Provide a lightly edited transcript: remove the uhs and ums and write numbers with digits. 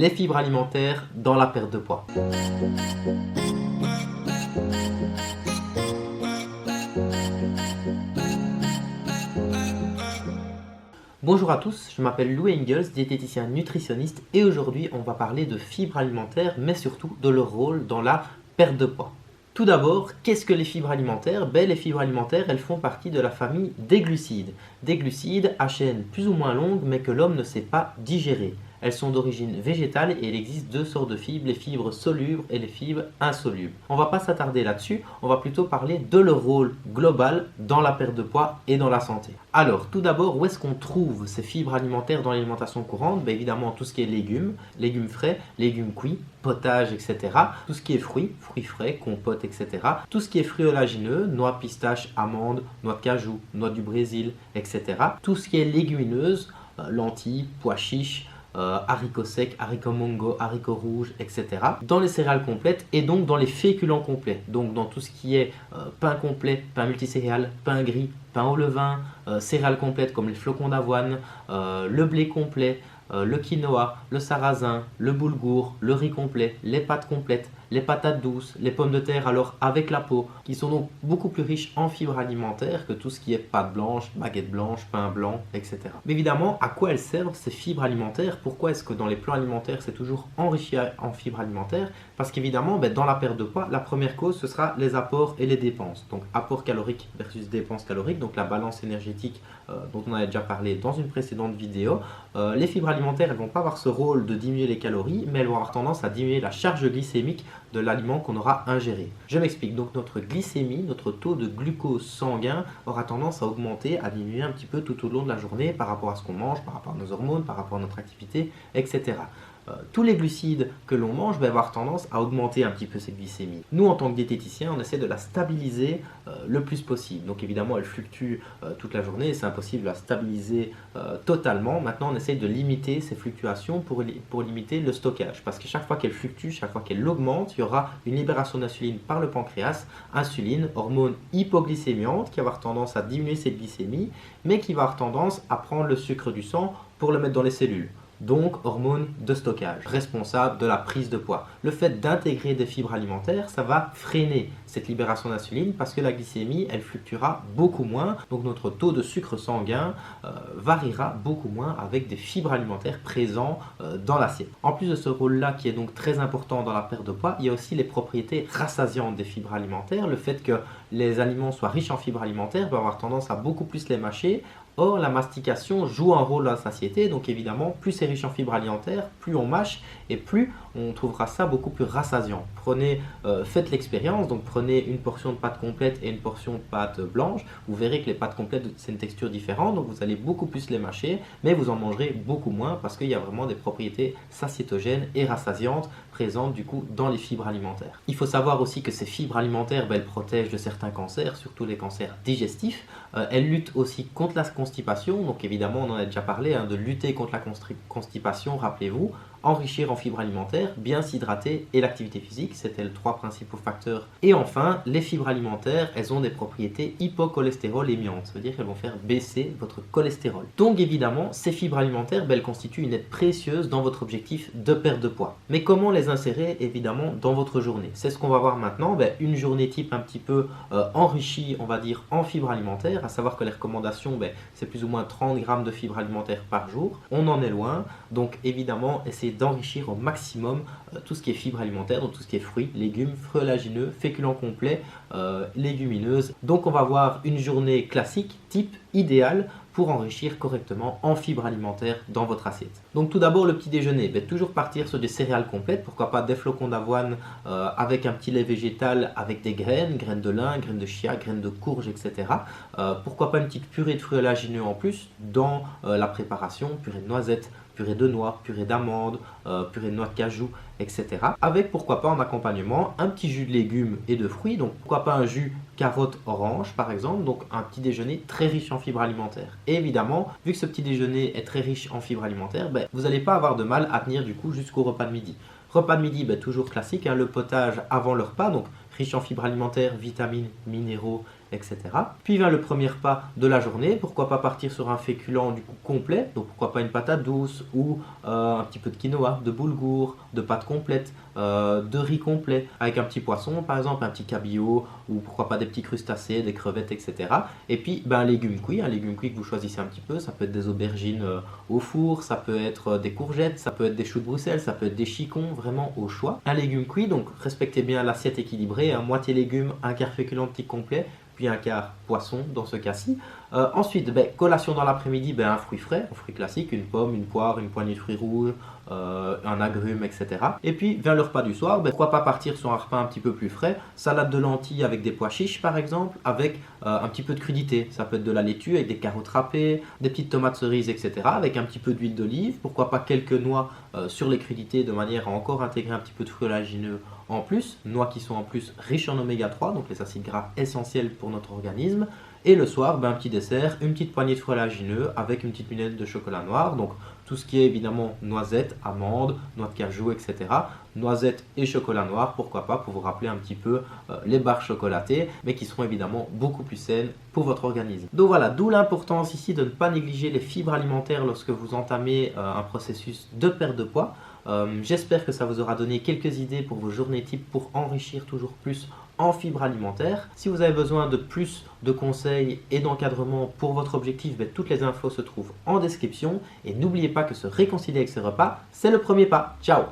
les fibres alimentaires dans la perte de poids. Bonjour à tous, je m'appelle Lou Engels, diététicien nutritionniste et aujourd'hui on va parler de fibres alimentaires mais surtout de leur rôle dans la perte de poids. Tout d'abord, qu'est-ce que les fibres alimentaires? Les fibres alimentaires, elles font partie de la famille des glucides. Des glucides à chaîne plus ou moins longue mais que l'homme ne sait pas digérer. Elles sont d'origine végétale et il existe deux sortes de fibres, les fibres solubles et les fibres insolubles. On ne va pas s'attarder là-dessus, on va plutôt parler de leur rôle global dans la perte de poids et dans la santé. Alors, tout d'abord, où est-ce qu'on trouve ces fibres alimentaires dans l'alimentation courante? Évidemment, tout ce qui est légumes, légumes frais, légumes cuits, potage, etc. Tout ce qui est fruits, fruits frais, compotes, etc. Tout ce qui est fruits oléagineux, noix, pistaches, amandes, noix de cajou, noix du Brésil, etc. Tout ce qui est légumineuse, lentilles, pois chiches, haricots secs, haricots mongo, haricots rouges, etc. Dans les céréales complètes et donc dans les féculents complets. Donc dans tout ce qui est pain complet, pain multicéréales, pain gris, pain au levain, céréales complètes comme les flocons d'avoine, le blé complet, le quinoa, le sarrasin, le boulgour, le riz complet, les pâtes complètes, les patates douces, les pommes de terre alors avec la peau, qui sont donc beaucoup plus riches en fibres alimentaires que tout ce qui est pâte blanche, baguette blanche, pain blanc, etc. Mais évidemment, à quoi elles servent ces fibres alimentaires? Pourquoi est-ce que dans les plans alimentaires c'est toujours enrichi en fibres alimentaires? Parce qu'évidemment, dans la perte de poids, la première cause ce sera les apports et les dépenses. Donc apport calorique versus dépenses caloriques, donc la balance énergétique dont on avait déjà parlé dans une précédente vidéo. Les fibres alimentaires, elles ne vont pas avoir ce rôle de diminuer les calories, mais elles vont avoir tendance à diminuer la charge glycémique de l'aliment qu'on aura ingéré. Je m'explique, donc notre glycémie, notre taux de glucose sanguin aura tendance à augmenter, à diminuer un petit peu tout au long de la journée par rapport à ce qu'on mange, par rapport à nos hormones, par rapport à notre activité, etc. Tous les glucides que l'on mange vont avoir tendance à augmenter un petit peu cette glycémie. Nous, en tant que diététiciens, on essaie de la stabiliser le plus possible. Donc évidemment, elle fluctue toute la journée et c'est impossible de la stabiliser totalement. Maintenant, on essaie de limiter ces fluctuations pour limiter le stockage. Parce que chaque fois qu'elle fluctue, chaque fois qu'elle augmente, il y aura une libération d'insuline par le pancréas. Insuline, hormone hypoglycémiante qui va avoir tendance à diminuer cette glycémie, mais qui va avoir tendance à prendre le sucre du sang pour le mettre dans les cellules. Donc, hormone de stockage, responsable de la prise de poids. Le fait d'intégrer des fibres alimentaires, ça va freiner cette libération d'insuline parce que la glycémie, elle fluctuera beaucoup moins. Donc, notre taux de sucre sanguin variera beaucoup moins avec des fibres alimentaires présents dans l'assiette. En plus de ce rôle-là qui est donc très important dans la perte de poids, il y a aussi les propriétés rassasiantes des fibres alimentaires. Le fait que les aliments soient riches en fibres alimentaires va avoir tendance à beaucoup plus les mâcher. Or, la mastication joue un rôle dans la satiété, donc évidemment, plus c'est riche en fibres alimentaires, plus on mâche et plus on trouvera ça beaucoup plus rassasiant. Faites l'expérience, donc prenez une portion de pâte complète et une portion de pâte blanche. Vous verrez que les pâtes complètes, c'est une texture différente, donc vous allez beaucoup plus les mâcher, mais vous en mangerez beaucoup moins parce qu'il y a vraiment des propriétés satiétogènes et rassasiantes présentes du coup dans les fibres alimentaires. Il faut savoir aussi que ces fibres alimentaires, elles protègent de certains cancers, surtout les cancers digestifs. Elles luttent aussi contre la constipation, donc évidemment on en a déjà parlé, de lutter contre la constipation, rappelez-vous, enrichir en fibres alimentaires, bien s'hydrater et l'activité physique, c'était les trois principaux facteurs. Et enfin, les fibres alimentaires, elles ont des propriétés hypocholestérolémiantes, ça veut dire qu'elles vont faire baisser votre cholestérol. Donc évidemment, ces fibres alimentaires, elles constituent une aide précieuse dans votre objectif de perte de poids. Mais comment les insérer évidemment dans votre journée? C'est ce qu'on va voir maintenant, une journée type un petit peu enrichie, on va dire, en fibres alimentaires, à savoir que les recommandations, c'est plus ou moins 30 grammes de fibres alimentaires par jour. On en est loin, donc évidemment, essayez d'enrichir au maximum tout ce qui est fibres alimentaires, donc tout ce qui est fruits, légumes, fruits oléagineux, féculents complets, légumineuses. Donc on va voir une journée classique, type idéal, pour enrichir correctement en fibres alimentaires dans votre assiette. Donc tout d'abord le petit déjeuner, toujours partir sur des céréales complètes, pourquoi pas des flocons d'avoine avec un petit lait végétal avec des graines, graines de lin, graines de chia, graines de courge, etc. Pourquoi pas une petite purée de fruits oléagineux en plus dans la préparation, purée de noisettes, purée de noix, purée d'amandes, purée de noix de cajou, etc. Avec pourquoi pas en accompagnement un petit jus de légumes et de fruits, donc pourquoi pas un jus carotte orange par exemple, donc un petit déjeuner très riche en fibres alimentaires. Et évidemment, vu que ce petit déjeuner est très riche en fibres alimentaires, vous n'allez pas avoir de mal à tenir du coup jusqu'au repas de midi. Repas de midi, toujours classique, le potage avant le repas, donc riche en fibres alimentaires, vitamines, minéraux, etc. Puis vient le premier repas de la journée, pourquoi pas partir sur un féculent du coup complet, donc pourquoi pas une patate douce ou un petit peu de quinoa, de boulgour, de pâtes complètes, de riz complet, avec un petit poisson par exemple, un petit cabillaud ou pourquoi pas des petits crustacés, des crevettes, etc. Et puis un légume cuit que vous choisissez un petit peu, ça peut être des aubergines au four, ça peut être des courgettes, ça peut être des choux de Bruxelles, ça peut être des chicons, vraiment au choix. Un légume cuit, donc respectez bien l'assiette équilibrée, moitié légumes, un quart féculent petit complet, puis un quart poisson dans ce cas-ci. Ensuite, collation dans l'après-midi, un fruit frais, un fruit classique, une pomme, une poire, une poignée de fruits rouges, un agrume, etc. Et puis vers le repas du soir, pourquoi pas partir sur un repas un petit peu plus frais, salade de lentilles avec des pois chiches par exemple, avec un petit peu de crudité. Ça peut être de la laitue avec des carottes râpées, des petites tomates cerises, etc. avec un petit peu d'huile d'olive, pourquoi pas quelques noix sur les crudités de manière à encore intégrer un petit peu de fruits oléagineux en plus, noix qui sont en plus riches en oméga 3, donc les acides gras essentiels pour notre organisme. Et le soir, un petit dessert, une petite poignée de fruits oléagineux avec une petite lunette de chocolat noir. Donc tout ce qui est évidemment noisettes, amandes, noix de cajou, etc. Noisettes et chocolat noir, pourquoi pas, pour vous rappeler un petit peu les barres chocolatées, mais qui seront évidemment beaucoup plus saines pour votre organisme. Donc voilà, d'où l'importance ici de ne pas négliger les fibres alimentaires lorsque vous entamez un processus de perte de poids. J'espère que ça vous aura donné quelques idées pour vos journées type pour enrichir toujours plus en fibres alimentaires. Si vous avez besoin de plus de conseils et d'encadrement pour votre objectif, toutes les infos se trouvent en description. Et n'oubliez pas que se réconcilier avec ses repas, c'est le premier pas. Ciao!